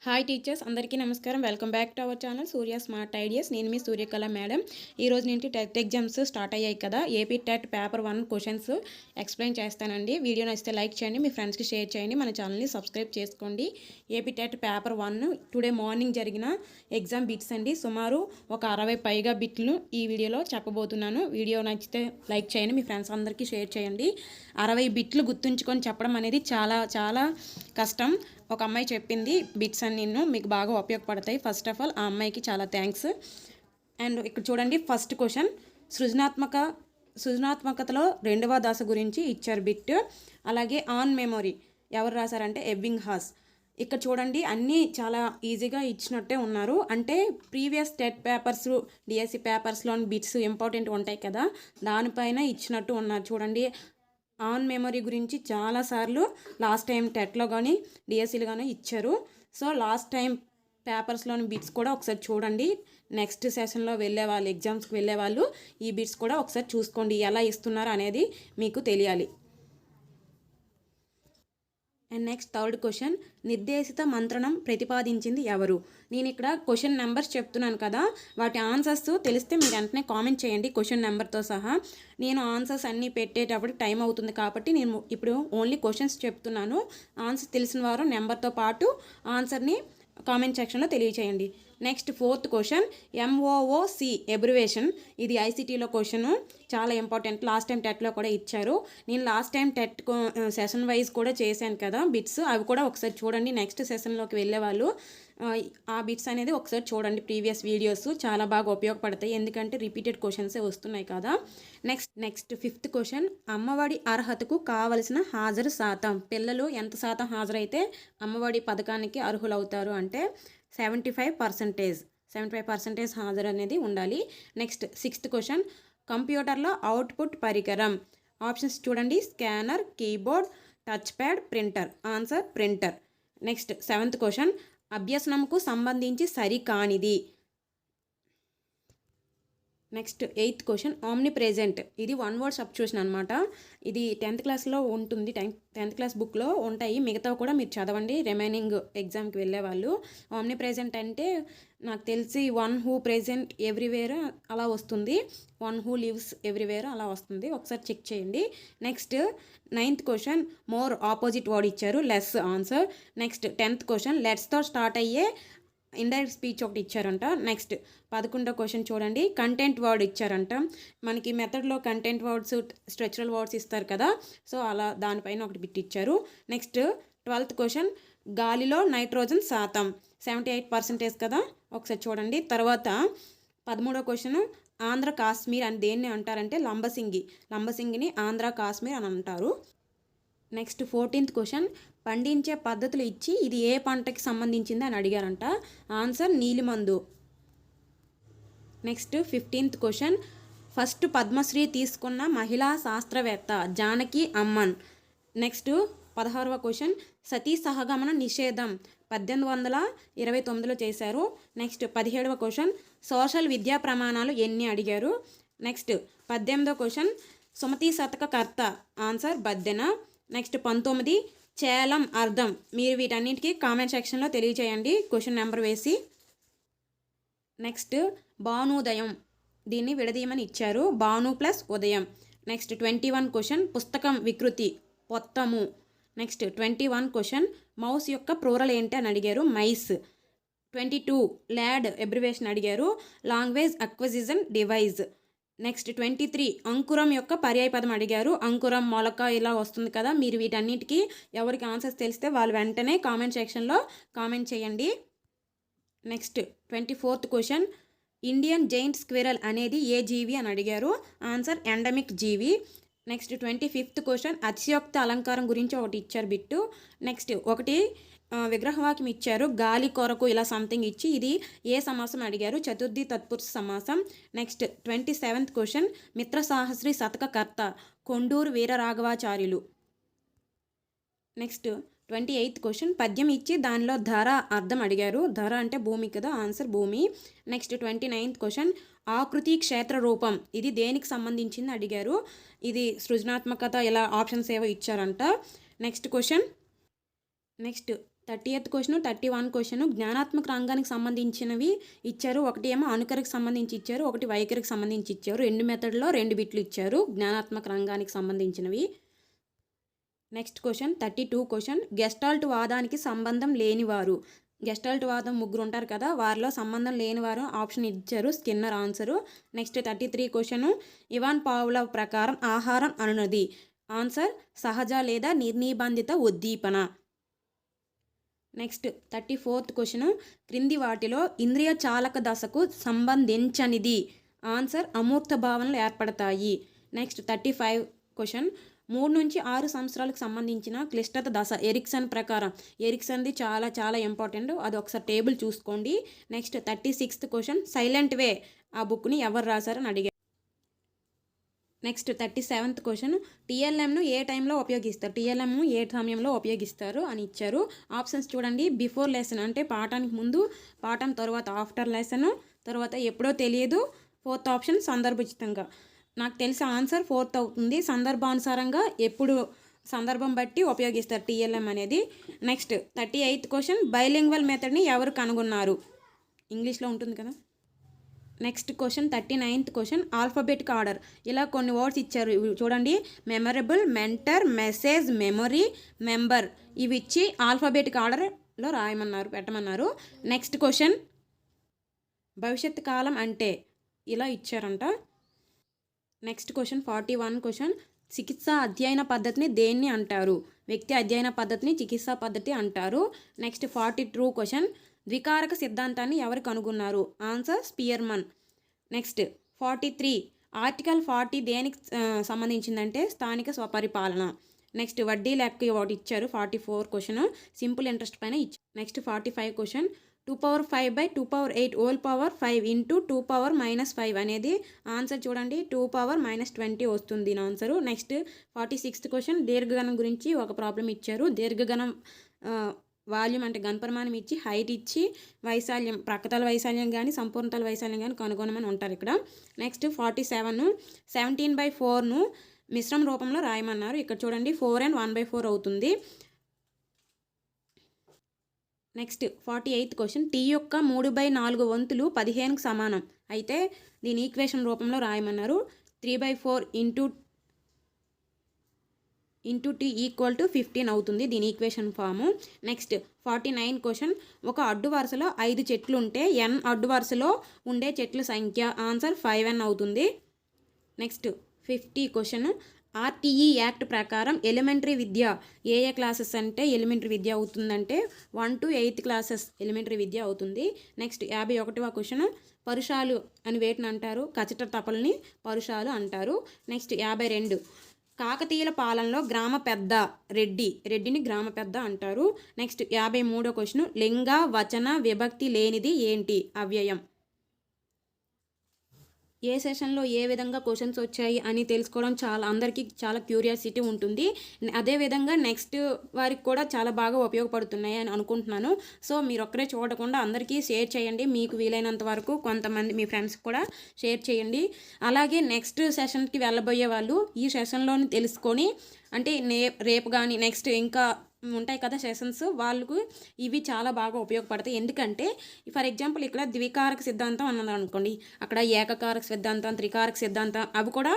Hi teachers, అందరికీ నమస్కారం. Welcome back to our channel Surya smart ideas. నేను మీ Suryakala madam. ఈరోజు నుంచి టెట్ ఎగ్జామ్స్ స్టార్ట్ అయ్యాయి కదా. AP TET paper 1 questions explain చేస్తానండి. వీడియో నచ్చితే లైక్ చేయండి, మీ ఫ్రెండ్స్కి షేర్ చేయండి, మన ఛానల్ని సబ్స్క్రైబ్ చేసుకోండి. AP TET paper 1 today morning జరిగిన ఎగ్జామ్ బిట్స్ అండి. సుమారు ఒక 60 పైగా బిట్లు ఈ వీడియోలో చెప్పబోతున్నాను. వీడియో నచ్చితే లైక్ చేయండి, మీ ఫ్రెండ్స్ అందరికీ షేర్ చేయండి. 60 బిట్లు గుర్తుంచుకొని చెప్పడం అనేది చాలా చాలా కష్టం. ఒక అమ్మాయి చెప్పింది బిట్స్ అన్ని మీకు బాగా ఉపయోగపడతాయి. ఫస్ట్ ఆఫ్ ఆల్ ఆ అమ్మాయికి చాలా థ్యాంక్స్. అండ్ ఇక్కడ చూడండి, ఫస్ట్ క్వశ్చన్ సృజనాత్మకతలో రెండవ దశ గురించి ఇచ్చారు బిట్. అలాగే ఆన్ మెమొరీ ఎవరు రాశారంటే ఎబ్బింగ్ హాస్. ఇక్కడ చూడండి, అన్నీ చాలా ఈజీగా ఇచ్చినట్టే ఉన్నారు. అంటే ప్రీవియస్ టెట్ పేపర్స్, డిఎస్సి పేపర్స్లోని బిట్స్ ఇంపార్టెంట్ ఉంటాయి కదా, దానిపైన ఇచ్చినట్టు ఉన్నారు. చూడండి, ఆన్ మెమరీ గురించి చాలాసార్లు లాస్ట్ టైం టెట్లో కానీ డిఎస్సీలు కానీ ఇచ్చారు. సో లాస్ట్ టైం పేపర్స్లోని బిట్స్ కూడా ఒకసారి చూడండి. నెక్స్ట్ సెషన్లో వెళ్ళే వాళ్ళు, ఎగ్జామ్స్కి వెళ్ళే వాళ్ళు ఈ బిట్స్ కూడా ఒకసారి చూసుకోండి, ఎలా ఇస్తున్నారు అనేది మీకు తెలియాలి. అండ్ నెక్స్ట్ థర్డ్ క్వశ్చన్, నిర్దేశిత మంత్రణం ప్రతిపాదించింది ఎవరు? నేను ఇక్కడ క్వశ్చన్ నెంబర్స్ చెప్తున్నాను కదా, వాటి ఆన్సర్స్ తెలిస్తే మీరు వెంటనే కామెంట్ చేయండి క్వశ్చన్ నెంబర్తో సహా. నేను ఆన్సర్స్ అన్నీ పెట్టేటప్పుడు టైం అవుతుంది కాబట్టి నేను ఇప్పుడు ఓన్లీ క్వశ్చన్స్ చెప్తున్నాను. ఆన్సర్ తెలిసిన వారు నెంబర్తో పాటు ఆన్సర్ని కామెంట్ సెక్షన్లో తెలియచేయండి. Next fourth question, MOOC abbreviation. ఇది ఐసిటీలో క్వశ్చన్, చాలా ఇంపార్టెంట్. లాస్ట్ టైం టెట్లో కూడా ఇచ్చారు. నేను last time TET session wise కూడా చేశాను కదా బిట్స్, అవి కూడా ఒకసారి చూడండి. నెక్స్ట్ సెషన్లోకి వెళ్ళే వాళ్ళు ఆ బిట్స్ అనేది ఒకసారి చూడండి. ప్రీవియస్ వీడియోస్ చాలా బాగా ఉపయోగపడతాయి, ఎందుకంటే రిపీటెడ్ క్వశ్చన్సే వస్తున్నాయి కదా. నెక్స్ట్ ఫిఫ్త్ క్వశ్చన్, అమ్మఒడి అర్హతకు కావలసిన హాజరు శాతం. పిల్లలు ఎంత శాతం హాజరైతే అమ్మఒడి పథకానికి అర్హులవుతారు అంటే 75% హాజరు అనేది ఉండాలి. నెక్స్ట్ సిక్స్త్ క్వశ్చన్, కంప్యూటర్లో అవుట్పుట్ పరికరం. ఆప్షన్స్ చూడండి, scanner, keyboard, touch pad, printer. Answer printer. Next seventh question, అభ్యసనంకు సంబంధించి సరికానిది. Next eighth question, omnipresent. ఇది వన్ వర్డ్ సబ్స్టిట్యూషన్ అనమాట. ఇది 10th క్లాస్లో ఉంటుంది, 10th క్లాస్ బుక్లో ఉంటాయి. మిగతా కూడా మీరు చదవండి రిమైనింగ్ ఎగ్జామ్కి వెళ్ళే వాళ్ళు. ఆమ్ని ప్రెజెంట్ అంటే నాకు తెలిసి వన్ హూ ప్రెజెంట్ ఎవ్రీవేర్ అలా వస్తుంది, వన్ హూ లివ్స్ ఎవ్రీవేర్ అలా వస్తుంది, ఒకసారి చెక్ చేయండి. Next 9th question, more opposite word ఇచ్చారు, less answer. Next 10th question, లెట్స్తో స్టార్ట్ అయ్యే ఇండైరెక్ట్ స్పీచ్ ఒకటి ఇచ్చారంట. నెక్స్ట్ 11వ క్వశ్చన్ చూడండి, కంటెంట్ వర్డ్ ఇచ్చారంట. మనకి మెథడ్లో కంటెంట్ వర్డ్స్, స్ట్రక్చరల్ వర్డ్స్ ఇస్తారు కదా, సో అలా దానిపైన ఒకటి బిట్ ఇచ్చారు. నెక్స్ట్ 12th క్వశ్చన్, గాలిలో నైట్రోజన్ శాతం 78% కదా, ఒకసారి చూడండి. తర్వాత 13వ క్వశ్చన్, ఆంధ్ర కాశ్మీర్ అని దేన్ని అంటారంటే లంబసింగిని ఆంధ్ర కాశ్మీర్ అని అంటారు. నెక్స్ట్ 14th క్వశ్చన్, పండించే పద్ధతులు ఇచ్చి ఇది ఏ పంటకి సంబంధించింది అని అడిగారంట. ఆన్సర్ నీలిమందు. Next 15th question, first Padmashri తీసుకున్న మహిళా శాస్త్రవేత్త జానకి అమ్మన్. నెక్స్ట్ 16వ క్వశ్చన్, సతీ సహగమన నిషేధం 1829లో చేశారు. నెక్స్ట్ 17వ క్వశ్చన్, సోషల్ విద్యా ప్రమాణాలు ఎన్ని అడిగారు. నెక్స్ట్ 18వ క్వశ్చన్, సుమతి శతక కర్త. ఆన్సర్ బద్దెన. నెక్స్ట్ 19, చేలం అర్థం. మీరు వీటన్నిటికీ కామెంట్ సెక్షన్లో తెలియచేయండి క్వశ్చన్ నెంబర్ వేసి. నెక్స్ట్ భానుదయం, దీన్ని విడదీయమని ఇచ్చారు, భాను ప్లస్ ఉదయం. నెక్స్ట్ 21 క్వశ్చన్, పుస్తకం వికృతి పొత్తము. నెక్స్ట్ 21 క్వశ్చన్, మౌస్ యొక్క ప్లూరల్ ఏంటి అని అడిగారు, మైస్. 22 ల్యాడ్ ఎబ్రివేషన్ అడిగారు, లాంగ్వేజ్ అక్విజిషన్ డివైజ్. నెక్స్ట్ 23 అంకురం యొక్క పర్యాయపదం అడిగారు, అంకురం, మొలక ఇలా వస్తుంది కదా. మీరు వీటన్నిటికీ ఎవరికి ఆన్సర్స్ తెలిస్తే వాళ్ళు వెంటనే కామెంట్ సెక్షన్లో కామెంట్ చేయండి. Next 24th question, Indian giant squirrel అనేది ఏ జీవి అని అడిగారు. ఆన్సర్ ఎండమిక్ జీవి. నెక్స్ట్ 25th క్వశ్చన్, అతిశయోక్త అలంకారం గురించి ఒకటి ఇచ్చారు బిట్టు. నెక్స్ట్ ఒకటి విగ్రహవాక్యం ఇచ్చారు, గాలి కొరకు ఇలా సంథింగ్ ఇచ్చి ఇది ఏ సమాసం అడిగారు, చతుర్థి తత్పురుష సమాసం. నెక్స్ట్ 27th క్వశ్చన్, మిత్ర సాహస్రి శతకకర్త Konduru Veeraraghavacharyulu. Next 28th question, పద్యం ఇచ్చి దానిలో ధర అర్థం అడిగారు, ధర అంటే భూమి కదా, ఆన్సర్ భూమి. నెక్స్ట్ 29th క్వశ్చన్, ఆకృతి క్షేత్ర రూపం ఇది దేనికి సంబంధించింది అడిగారు. ఇది సృజనాత్మకత ఇలా ఆప్షన్స్ ఏవో ఇచ్చారంట. Next question, next 30th question 31 question జ్ఞానాత్మక రంగానికి సంబంధించినవి ఇచ్చారు. ఒకటి ఏమో అనుకరికి సంబంధించి ఇచ్చారు, ఒకటి వైఖరికి సంబంధించి ఇచ్చారు. 2 మెథడ్లో 2 బిట్లు ఇచ్చారు జ్ఞానాత్మక రంగానికి సంబంధించినవి. నెక్స్ట్ క్వశ్చన్ 32 క్వశ్చన్ గెస్టాల్ట్ వాదానికి సంబంధం లేనివారు. గెస్టాల్ట్ వాదం ముగ్గురు ఉంటారు కదా, వారిలో సంబంధం లేనివారు ఆప్షన్ ఇచ్చారు, Skinner answer. Next 33 question Ivan Pavlov ప్రకారం ఆహారం అనునది. ఆన్సర్ సహజ లేదా నిర్నిబంధిత ఉద్దీపన. నెక్స్ట్ 34th క్వశ్చన్ క్రింది వాటిలో ఇంద్రియ చాలక దశకు సంబంధించనిది. ఆన్సర్ అమూర్త భావనలు ఏర్పడతాయి. నెక్స్ట్ 35 క్వశ్చన్ 3 నుంచి 6 సంవత్సరాలకు సంబంధించిన క్లిష్టత దశ ఎరిక్సన్ ప్రకారం. ఎరిక్సన్ది చాలా చాలా ఇంపార్టెంట్, అది ఒకసారి టేబుల్ చూసుకోండి. నెక్స్ట్ 36th క్వశ్చన్ సైలెంట్ వే ఆ బుక్ని ఎవరు రాశారని అడిగారు. నెక్స్ట్ 37th క్వశ్చన్ టీఎల్ఎంను ఏ టైంలో ఉపయోగిస్తారు. టీఎల్ఎంను ఏ సమయంలో ఉపయోగిస్తారు అని ఇచ్చారు. ఆప్షన్స్ చూడండి. బిఫోర్ లెసన్ అంటే పాఠానికి ముందు, పాఠం తర్వాత ఆఫ్టర్ లెసన్, తర్వాత ఎప్పుడో తెలియదు. 4th ఆప్షన్ సందర్భోచితంగా. నాకు తెలిసి ఆన్సర్ 4th అవుతుంది. సందర్భానుసారంగా ఎప్పుడు సందర్భం బట్టి ఉపయోగిస్తారు టీఎల్ఎం అనేది. నెక్స్ట్ 38th క్వశ్చన్ బైలింగ్వల్ మెథడ్ని ఎవరు కనుగొన్నారు. ఇంగ్లీష్లో ఉంటుంది కదా. Next question 39th question alphabetic order. ఇలా కొన్ని వర్డ్స్ ఇచ్చారు చూడండి. Memorable, mentor, message, memory, member ఇవి ఇచ్చి ఆల్ఫాబెటిక్ ఆర్డర్లో రాయమన్నారు, పెట్టమన్నారు. నెక్స్ట్ క్వశ్చన్ భవిష్యత్ కాలం అంటే ఇలా ఇచ్చారంట. నెక్స్ట్ క్వశ్చన్ 41 క్వశ్చన్ చికిత్సా అధ్యయన పద్ధతిని దేన్ని అంటారు. వ్యక్తి అధ్యయన పద్ధతిని చికిత్సా పద్ధతి అంటారు. నెక్స్ట్ 42 క్వశ్చన్ ద్వికారక సిద్ధాంతాన్ని ఎవరు కనుగొన్నారు. Answer Spearman. నెక్స్ట్ 43 ఆర్టికల్ 40 దేనికి సంబంధించిందంటే స్థానిక స్వపరిపాలన. నెక్స్ట్ వడ్డీ లెక్క ఒకటి ఇచ్చారు. 44 క్వశ్చన్ సింపుల్ ఇంట్రెస్ట్ పైన ఇచ్చారు. Next 45 question 2^5/2^8 whole power 5 into 2^-5 అనేది ఆన్సర్ చూడండి. 2^-20 వస్తుంది దీని ఆన్సరు. నెక్స్ట్ 46th క్వశ్చన్ దీర్ఘగణం గురించి ఒక ప్రాబ్లం ఇచ్చారు. దీర్ఘగణం వాల్యూమ్ అంటే ఘనపరిమాణం ఇచ్చి హైట్ ఇచ్చి వైశాల్యం ప్రక్కతల వైశాల్యం కానీ సంపూర్ణతల వైశాల్యం కానీ కనుగొనమని ఉంటారు ఇక్కడ. నెక్స్ట్ 47 17/4ను మిశ్రమ రూపంలో రాయమన్నారు. ఇక్కడ చూడండి 4 and 1/4 అవుతుంది. నెక్స్ట్ 48th క్వశ్చన్ టీ యొక్క 3/4 వంతులు 15కు సమానం అయితే దీని ఈక్వేషన్ రూపంలో రాయమన్నారు. 3/4 ఇంటూ టీ ఈక్వల్ టు 15 అవుతుంది దీని ఈక్వేషన్ ఫాము. నెక్స్ట్ 49 క్వశ్చన్ ఒక అడ్డు వరుసలో 5 చెట్లు ఉంటే n అడ్డు వరుసలో ఉండే చెట్ల సంఖ్య. ఆన్సర్ 5n అవుతుంది. నెక్స్ట్ 50 క్వశ్చన్ ఆర్టీఈ యాక్ట్ ప్రకారం ఎలిమెంటరీ విద్య ఏ క్లాసెస్ అంటే ఎలిమెంటరీ విద్య అవుతుందంటే 1 to 8th క్లాసెస్ ఎలిమెంటరీ విద్య అవుతుంది. నెక్స్ట్ 51వ క్వశ్చన్ పరుషాలు అని వేటిని అంటారు. కచట తపల్ని పరుషాలు అంటారు. నెక్స్ట్ 52 కాకతీయుల పాలనలో గ్రామ పెద్ద రెడ్డిని గ్రామ పెద్ద అంటారు. నెక్స్ట్ 53వ క్వశ్చన్ లింగ వచన విభక్తి లేనిది ఏంటి. అవ్యయం. ఏ సెషన్లో ఏ విధంగా క్వశ్చన్స్ వచ్చాయి అని తెలుసుకోవడం అందరికీ చాలా క్యూరియాసిటీ ఉంటుంది. అదేవిధంగా నెక్స్ట్ వారికి కూడా చాలా బాగా ఉపయోగపడుతున్నాయి అని అనుకుంటున్నాను. సో మీరు ఒక్కరే చూడకుండా అందరికీ షేర్ చేయండి. మీకు వీలైనంత వరకు కొంతమంది మీ ఫ్రెండ్స్కి కూడా షేర్ చేయండి. అలాగే నెక్స్ట్ సెషన్కి వెళ్ళబోయే వాళ్ళు ఈ సెషన్లోని తెలుసుకొని అంటే రేపు కానీ నెక్స్ట్ ఇంకా ఉంటాయి కదా సెషన్స్, వాళ్ళకు ఇవి చాలా బాగా ఉపయోగపడతాయి. ఎందుకంటే ఫర్ ఎగ్జాంపుల్ ఇక్కడ ద్వికారక సిద్ధాంతం అన్నది అనుకోండి, అక్కడ ఏకకారక సిద్ధాంతం, త్రికారక సిద్ధాంతం అవి కూడా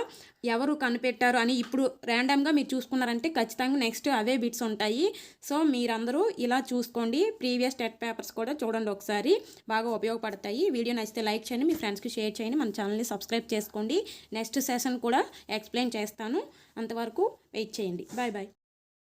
ఎవరు కనిపెట్టారు అని ఇప్పుడు ర్యాండమ్గా మీరు చూసుకున్నారంటే ఖచ్చితంగా నెక్స్ట్ అవే బిట్స్ ఉంటాయి. సో మీరందరూ ఇలా చూసుకోండి. ప్రీవియస్ టెట్ పేపర్స్ కూడా చూడండి ఒకసారి, బాగా ఉపయోగపడతాయి. వీడియో నచ్చితే లైక్ చేయండి, మీ ఫ్రెండ్స్కి షేర్ చేయండి, మన ఛానల్ని సబ్స్క్రైబ్ చేసుకోండి. నెక్స్ట్ సెషన్ కూడా ఎక్స్ప్లెయిన్ చేస్తాను, అంతవరకు వెయిట్ చేయండి. Bye bye.